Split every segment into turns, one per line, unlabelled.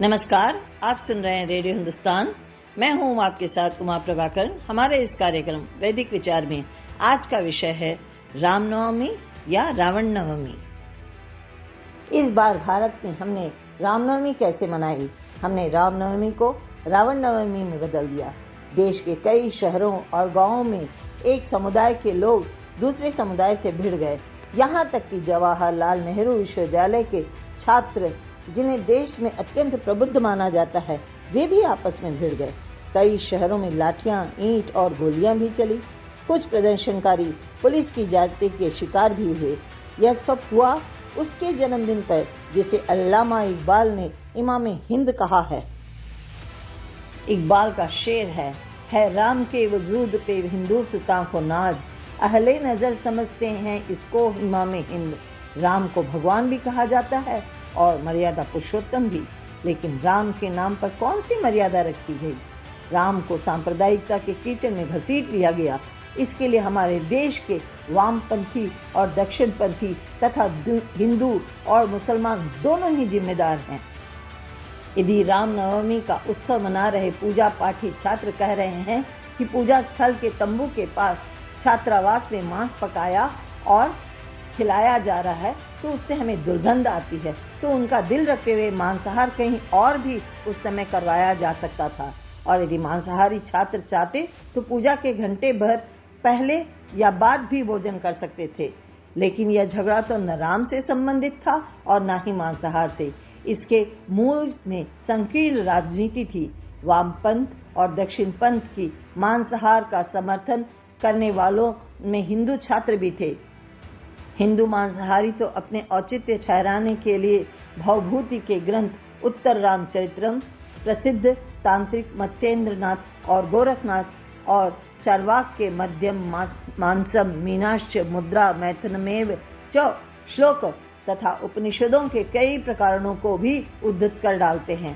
नमस्कार, आप सुन रहे हैं रेडियो हिंदुस्तान। मैं हूं आपके साथ उमा प्रभाकर। हमारे इस कार्यक्रम वैदिक विचार में आज का विषय है रामनवमी या रावण नवमी। इस बार भारत में हमने रामनवमी कैसे मनाई? हमने रामनवमी को रावण नवमी में बदल दिया। देश के कई शहरों और गांवों में एक समुदाय के लोग दूसरे समुदाय से भिड़ गए। यहाँ तक कि जवाहरलाल नेहरू विश्वविद्यालय के छात्र, जिन्हें देश में अत्यंत प्रबुद्ध माना जाता है, वे भी आपस में भिड़ गए। कई शहरों में लाठियां, ईंट और गोलियां भी चली। कुछ प्रदर्शनकारी पुलिस की ज्यादती के शिकार भी हुए। यह सब हुआ उसके जन्मदिन पर, जिसे अल्लामा इकबाल ने इमाम हिंद कहा है। इकबाल का शेर है राम के वजूद पे हिंदुस्तान को नाज, अहले नजर समझते हैं इसको इमाम हिंद। राम को भगवान भी कहा जाता है और मर्यादा पुरुषोत्तम भी, लेकिन राम के नाम पर कौन सी मर्यादा रखी गई? राम को सांप्रदायिकता के कीचड़ में घसीट लिया गया। इसके लिए हमारे देश के वामपंथी और दक्षिणपंथी तथा हिंदू और मुसलमान दोनों ही जिम्मेदार हैं। यदि रामनवमी का उत्सव मना रहे पूजा पाठी छात्र कह रहे हैं कि पूजा स्थल के तंबू के पास छात्रावास में मांस पकाया और खिलाया जा रहा है तो उससे हमें दुर्गंध आती है, तो उनका दिल रखते हुए मांसाहार कहीं और भी उस समय करवाया जा सकता था। और यदि मांसाहारी छात्र चाहते तो पूजा के घंटे भर पहले या बाद भी भोजन कर सकते थे। लेकिन यह झगड़ा तो न राम से संबंधित था और न ही मांसाहार से। इसके मूल में संकीर्ण राजनीति थी। वामपंथ और दक्षिणपंथ की मांसाहार का समर्थन करने वालों में हिंदू छात्र भी थे। हिंदू मांसाहारी तो अपने औचित्य ठहराने के लिए भवभूति के ग्रंथ उत्तर रामचरित्रम, प्रसिद्ध तांत्रिक मत्स्येंद्रनाथ और गोरखनाथ और चार्वाक के मध्यम मानसम मीनाश्च मुद्रा मैथुनमेव च श्लोक तथा उपनिषदों के कई प्रकारों को भी उद्धृत कर डालते हैं।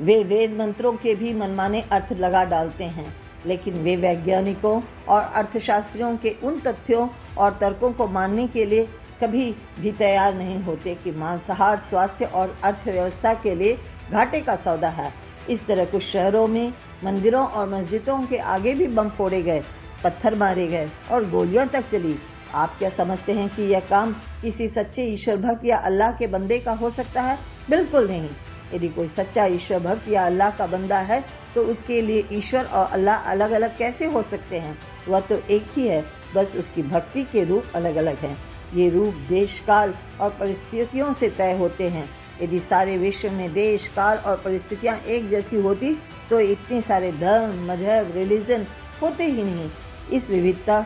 वे वेद मंत्रों के भी मनमाने अर्थ लगा डालते हैं, लेकिन वे वैज्ञानिकों और अर्थशास्त्रियों के उन तथ्यों और तर्कों को मानने के लिए कभी भी तैयार नहीं होते कि मांसाहार स्वास्थ्य और अर्थव्यवस्था के लिए घाटे का सौदा है। इस तरह कुछ शहरों में मंदिरों और मस्जिदों के आगे भी बम फोड़े गए, पत्थर मारे गए और गोलियां तक चली। आप क्या समझते हैं कि यह काम किसी सच्चे ईश्वर भक्त या अल्लाह के बंदे का हो सकता है? बिल्कुल नहीं। यदि कोई सच्चा ईश्वर भक्त या अल्लाह का बंदा है तो उसके लिए ईश्वर और अल्लाह अलग अलग कैसे हो सकते हैं? वह तो एक ही है, बस उसकी भक्ति के रूप अलग अलग हैं। ये रूप देश काल और परिस्थितियों से तय होते हैं। यदि सारे विश्व में देश काल और परिस्थितियां एक जैसी होती तो इतने सारे धर्म, मजहब, रिलीजन होते ही नहीं। इस विविधता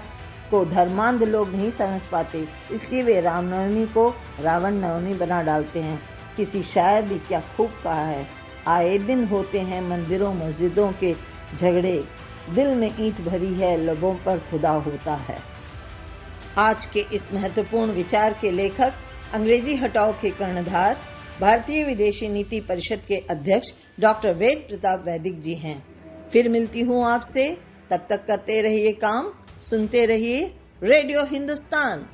को धर्मांध लोग नहीं समझ पाते, इसलिए वे रामनवमी को रावण नवमी बना डालते हैं। किसी शायर ने क्या खूब कहा है, आए दिन होते हैं मंदिरों मस्जिदों के झगड़े, दिल में ईंट भरी है लबों पर खुदा होता है। आज के इस महत्वपूर्ण विचार के लेखक अंग्रेजी हटाओ के कर्णधार, भारतीय विदेशी नीति परिषद के अध्यक्ष डॉक्टर वेद प्रताप वैदिक जी हैं। फिर मिलती हूँ आपसे, तब तक करते रहिए काम, सुनते रहिए रेडियो हिंदुस्तान।